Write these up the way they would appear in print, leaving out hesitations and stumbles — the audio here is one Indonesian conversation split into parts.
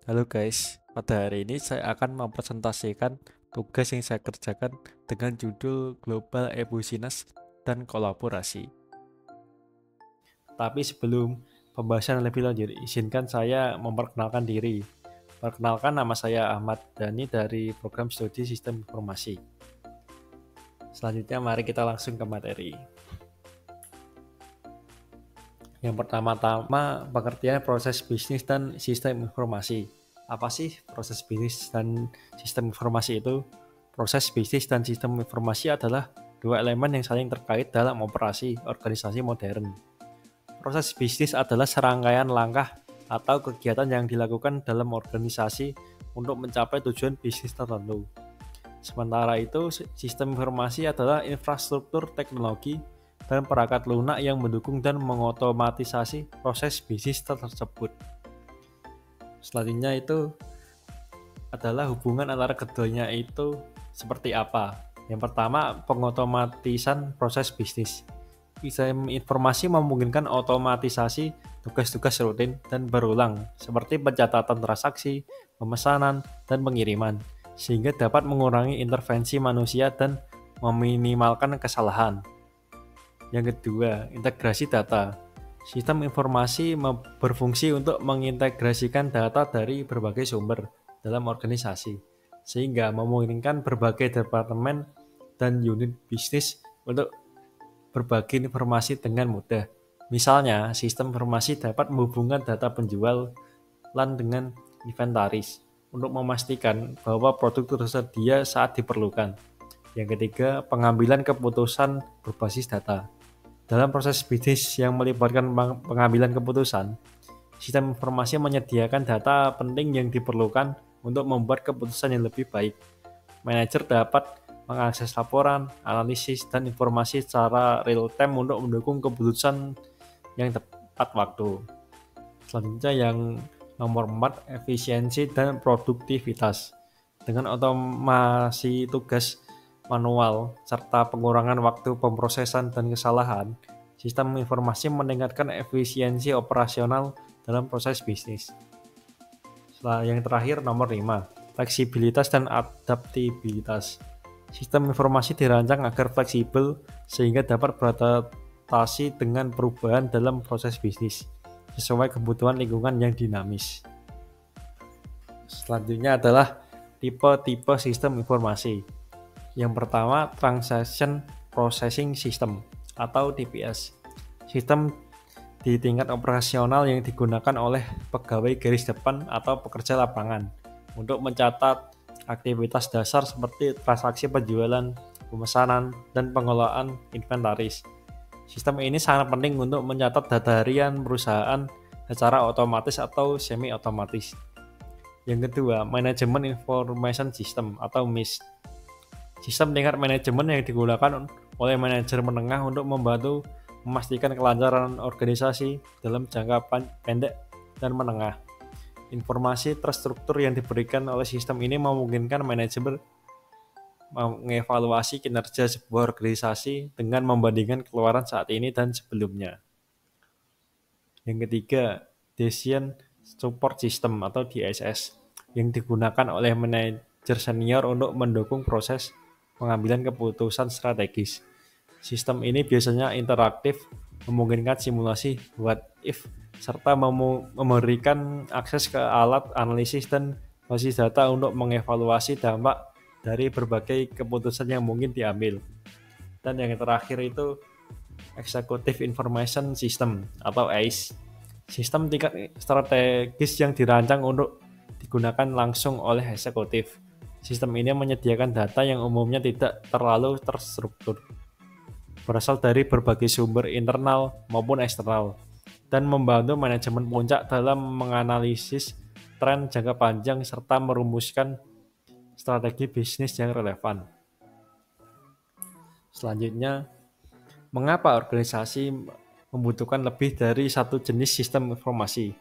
Halo guys, pada hari ini saya akan mempresentasikan tugas yang saya kerjakan dengan judul Global Ebusiness dan Kolaborasi. Tapi sebelum pembahasan lebih lanjut, izinkan saya memperkenalkan diri. Perkenalkan, nama saya Ahmad Dhani dari Program Studi Sistem Informasi. Selanjutnya mari kita langsung ke materi. Yang pertama-tama, pengertian proses bisnis dan sistem informasi. Apa sih proses bisnis dan sistem informasi itu? Proses bisnis dan sistem informasi adalah dua elemen yang saling terkait dalam operasi organisasi modern. Proses bisnis adalah serangkaian langkah atau kegiatan yang dilakukan dalam organisasi untuk mencapai tujuan bisnis tertentu. Sementara itu, sistem informasi adalah infrastruktur teknologi dan perangkat lunak yang mendukung dan mengotomatisasi proses bisnis tersebut. Selanjutnya itu adalah hubungan antara keduanya itu seperti apa. Yang pertama, pengotomatisan proses bisnis. Sistem informasi memungkinkan otomatisasi tugas-tugas rutin dan berulang, seperti pencatatan transaksi, pemesanan, dan pengiriman, sehingga dapat mengurangi intervensi manusia dan meminimalkan kesalahan. Yang kedua, integrasi data. Sistem informasi berfungsi untuk mengintegrasikan data dari berbagai sumber dalam organisasi, sehingga memungkinkan berbagai departemen dan unit bisnis untuk berbagi informasi dengan mudah. Misalnya, sistem informasi dapat menghubungkan data penjual dengan inventaris untuk memastikan bahwa produk tersedia saat diperlukan. Yang ketiga, pengambilan keputusan berbasis data. Dalam proses bisnis yang melibatkan pengambilan keputusan, sistem informasi menyediakan data penting yang diperlukan untuk membuat keputusan yang lebih baik. Manajer dapat mengakses laporan, analisis, dan informasi secara real-time untuk mendukung keputusan yang tepat waktu. Selanjutnya yang nomor 4, efisiensi dan produktivitas. Dengan otomasi tugas manual serta pengurangan waktu pemrosesan dan kesalahan, sistem informasi meningkatkan efisiensi operasional dalam proses bisnis. Setelah yang terakhir nomor 5, fleksibilitas dan adaptabilitas. Sistem informasi dirancang agar fleksibel sehingga dapat beradaptasi dengan perubahan dalam proses bisnis sesuai kebutuhan lingkungan yang dinamis. Selanjutnya adalah tipe-tipe sistem informasi. Yang pertama, Transaction Processing System atau TPS. Sistem di tingkat operasional yang digunakan oleh pegawai garis depan atau pekerja lapangan untuk mencatat aktivitas dasar seperti transaksi penjualan, pemesanan, dan pengelolaan inventaris. Sistem ini sangat penting untuk mencatat data harian perusahaan secara otomatis atau semi-otomatis. Yang kedua, Management Information System atau MIS. Sistem tingkat manajemen yang digunakan oleh manajer menengah untuk membantu memastikan kelancaran organisasi dalam jangka pendek dan menengah. Informasi terstruktur yang diberikan oleh sistem ini memungkinkan manajemen mengevaluasi kinerja sebuah organisasi dengan membandingkan keluaran saat ini dan sebelumnya. Yang ketiga, Decision Support System atau DSS yang digunakan oleh manajer senior untuk mendukung proses pengambilan keputusan strategis. Sistem ini biasanya interaktif, memungkinkan simulasi what if, serta memberikan akses ke alat analisis dan basis data untuk mengevaluasi dampak dari berbagai keputusan yang mungkin diambil. Dan yang terakhir itu Executive Information System atau AIS. Sistem tingkat strategis yang dirancang untuk digunakan langsung oleh eksekutif. Sistem ini menyediakan data yang umumnya tidak terlalu terstruktur, berasal dari berbagai sumber internal maupun eksternal, dan membantu manajemen puncak dalam menganalisis tren jangka panjang serta merumuskan strategi bisnis yang relevan. Selanjutnya, mengapa organisasi membutuhkan lebih dari satu jenis sistem informasi?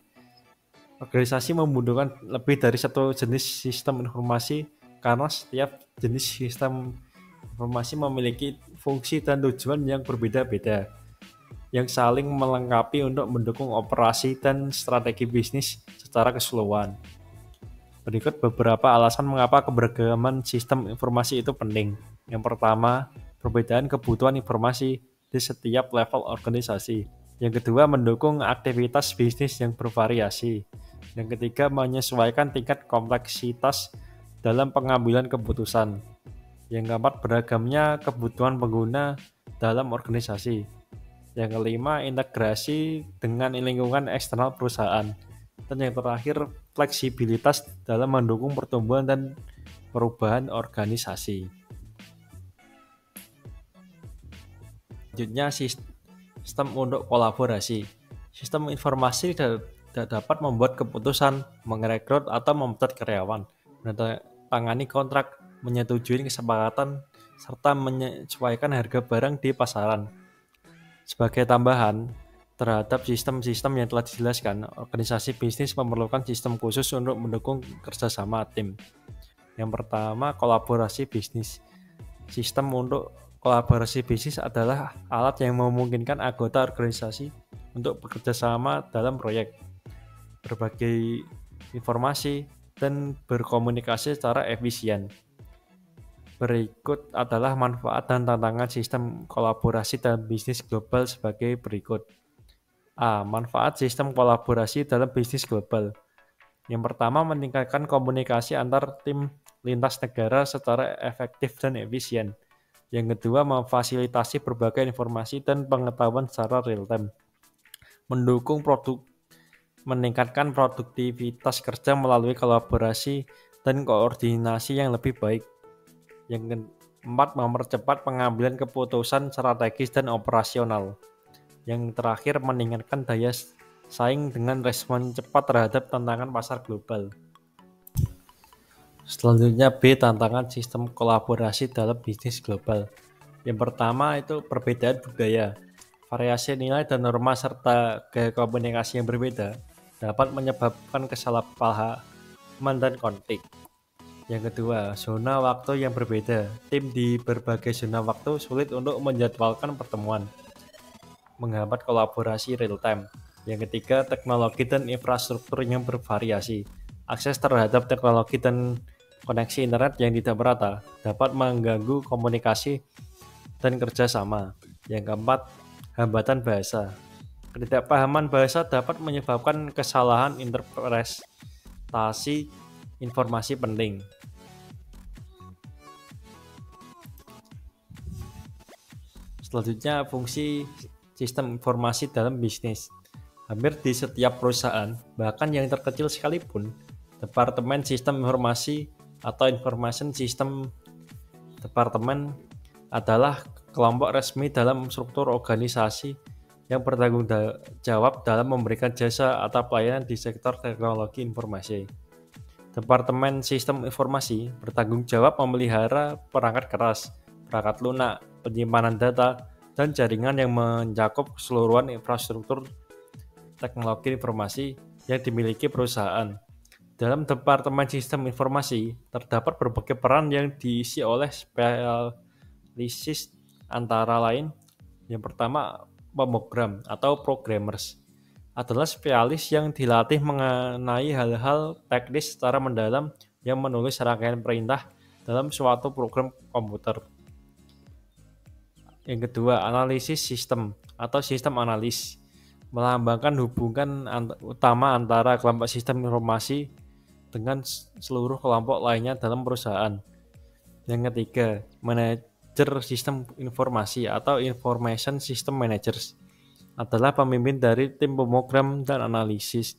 Organisasi membutuhkan lebih dari satu jenis sistem informasi karena setiap jenis sistem informasi memiliki fungsi dan tujuan yang berbeda-beda, yang saling melengkapi untuk mendukung operasi dan strategi bisnis secara keseluruhan. Berikut beberapa alasan mengapa keberagaman sistem informasi itu penting. Yang pertama, perbedaan kebutuhan informasi di setiap level organisasi. Yang kedua, mendukung aktivitas bisnis yang bervariasi. Yang ketiga, menyesuaikan tingkat kompleksitas dalam pengambilan keputusan. Yang keempat, beragamnya kebutuhan pengguna dalam organisasi. Yang kelima, integrasi dengan lingkungan eksternal perusahaan. Dan yang terakhir, fleksibilitas dalam mendukung pertumbuhan dan perubahan organisasi. Selanjutnya, sistem untuk kolaborasi. Sistem informasi tidak dapat membuat keputusan, merekrut atau memecat karyawan, menandatangani kontrak, menyetujui kesepakatan, serta menyesuaikan harga barang di pasaran. Sebagai tambahan terhadap sistem-sistem yang telah dijelaskan, organisasi bisnis memerlukan sistem khusus untuk mendukung kerjasama tim. Yang pertama, kolaborasi bisnis. Sistem untuk kolaborasi bisnis adalah alat yang memungkinkan anggota organisasi untuk bekerja sama dalam proyek, berbagi informasi, dan berkomunikasi secara efisien. Berikut adalah manfaat dan tantangan sistem kolaborasi dalam bisnis global sebagai berikut. A. Manfaat sistem kolaborasi dalam bisnis global. Yang pertama, meningkatkan komunikasi antar tim lintas negara secara efektif dan efisien. Yang kedua, memfasilitasi berbagai informasi dan pengetahuan secara real-time. Mendukung meningkatkan produktivitas kerja melalui kolaborasi dan koordinasi yang lebih baik. Yang keempat, mempercepat pengambilan keputusan strategis dan operasional. Yang terakhir, meningkatkan daya saing dengan respon cepat terhadap tantangan pasar global. Selanjutnya B, tantangan sistem kolaborasi dalam bisnis global. Yang pertama itu perbedaan budaya. Variasi nilai dan norma serta gaya komunikasi yang berbeda dapat menyebabkan kesalahpahaman dan konflik. Yang kedua, zona waktu yang berbeda. Tim di berbagai zona waktu sulit untuk menjadwalkan pertemuan, menghambat kolaborasi real time. Yang ketiga, teknologi dan infrastruktur yang bervariasi. Akses terhadap teknologi dan koneksi internet yang tidak merata dapat mengganggu komunikasi dan kerjasama. Yang keempat, hambatan bahasa. Ketidakpahaman bahasa dapat menyebabkan kesalahan interpretasi informasi penting. Selanjutnya, fungsi sistem informasi dalam bisnis. Hampir di setiap perusahaan, bahkan yang terkecil sekalipun, Departemen Sistem Informasi atau Information System Department adalah kelompok resmi dalam struktur organisasi yang bertanggung jawab dalam memberikan jasa atau pelayanan di sektor teknologi informasi. Departemen Sistem Informasi bertanggung jawab memelihara perangkat keras, perangkat lunak, penyimpanan data, dan jaringan yang mencakup keseluruhan infrastruktur teknologi informasi yang dimiliki perusahaan. Dalam Departemen Sistem Informasi, terdapat berbagai peran yang diisi oleh spesialis antara lain. Yang pertama, pemrogram atau programmers adalah spesialis yang dilatih mengenai hal-hal teknis secara mendalam yang menulis rangkaian perintah dalam suatu program komputer. Yang kedua, analisis sistem atau sistem analis melambangkan hubungan utama antara kelompok sistem informasi dengan seluruh kelompok lainnya dalam perusahaan. Yang ketiga, manajer sistem informasi atau information system managers adalah pemimpin dari tim pemrogram dan analisis,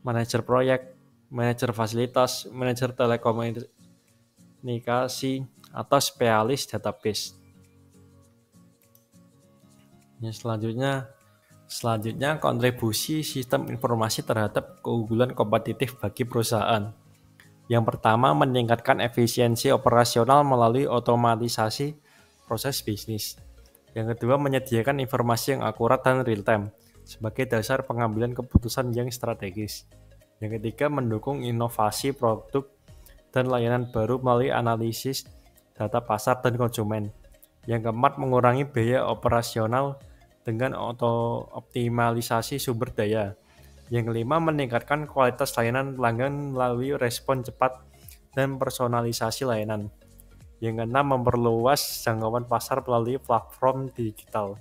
manajer proyek, manajer fasilitas, manajer telekomunikasi, atau spesialis database. Yang selanjutnya kontribusi sistem informasi terhadap keunggulan kompetitif bagi perusahaan. Yang pertama, meningkatkan efisiensi operasional melalui otomatisasi proses bisnis. Yang kedua, menyediakan informasi yang akurat dan real time sebagai dasar pengambilan keputusan yang strategis. Yang ketiga, mendukung inovasi produk dan layanan baru melalui analisis data pasar dan konsumen. Yang keempat, mengurangi biaya operasional dengan optimalisasi sumber daya. Yang kelima, meningkatkan kualitas layanan pelanggan melalui respon cepat dan personalisasi layanan. Yang keenam, memperluas jangkauan pasar melalui platform digital.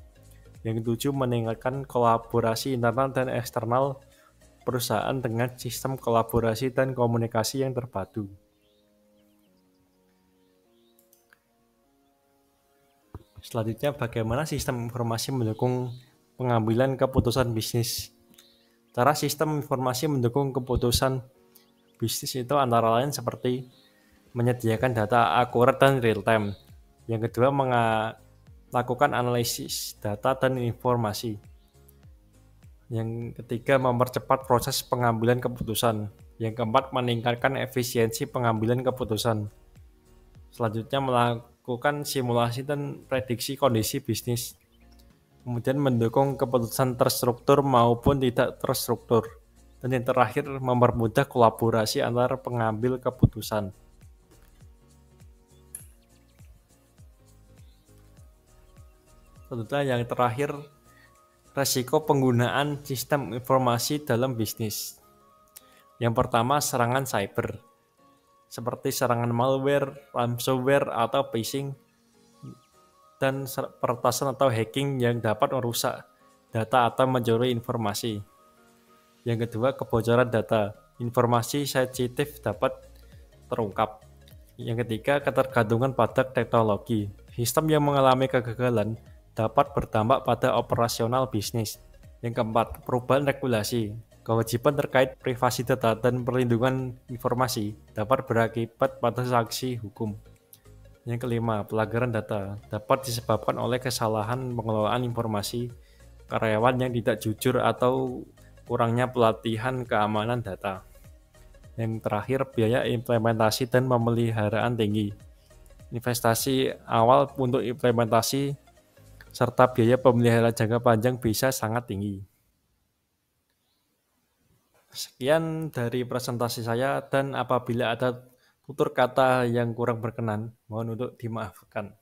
Yang ketujuh, meningkatkan kolaborasi internal dan eksternal perusahaan dengan sistem kolaborasi dan komunikasi yang terpadu. Selanjutnya, bagaimana sistem informasi mendukung pengambilan keputusan bisnis? Cara sistem informasi mendukung keputusan bisnis itu antara lain seperti menyediakan data akurat dan real time. Yang kedua, melakukan analisis data dan informasi. Yang ketiga, mempercepat proses pengambilan keputusan. Yang keempat, meningkatkan efisiensi pengambilan keputusan. Selanjutnya, melakukan simulasi dan prediksi kondisi bisnis. Kemudian mendukung keputusan terstruktur maupun tidak terstruktur. Dan yang terakhir, mempermudah kolaborasi antar pengambil keputusan. Selanjutnya yang terakhir, resiko penggunaan sistem informasi dalam bisnis. Yang pertama, serangan cyber, seperti serangan malware, ransomware, atau phishing, dan peretasan atau hacking yang dapat merusak data atau mencuri informasi. Yang kedua, kebocoran data, informasi sensitif dapat terungkap. Yang ketiga, ketergantungan pada teknologi, sistem yang mengalami kegagalan dapat berdampak pada operasional bisnis. Yang keempat, perubahan regulasi, kewajiban terkait privasi data dan perlindungan informasi dapat berakibat pada sanksi hukum. Yang kelima, pelanggaran data dapat disebabkan oleh kesalahan pengelolaan informasi, karyawan yang tidak jujur, atau kurangnya pelatihan keamanan data. Yang terakhir, biaya implementasi dan pemeliharaan tinggi. Investasi awal untuk implementasi serta biaya pemeliharaan jangka panjang bisa sangat tinggi. Sekian dari presentasi saya, dan apabila ada tutur kata yang kurang berkenan, mohon untuk dimaafkan.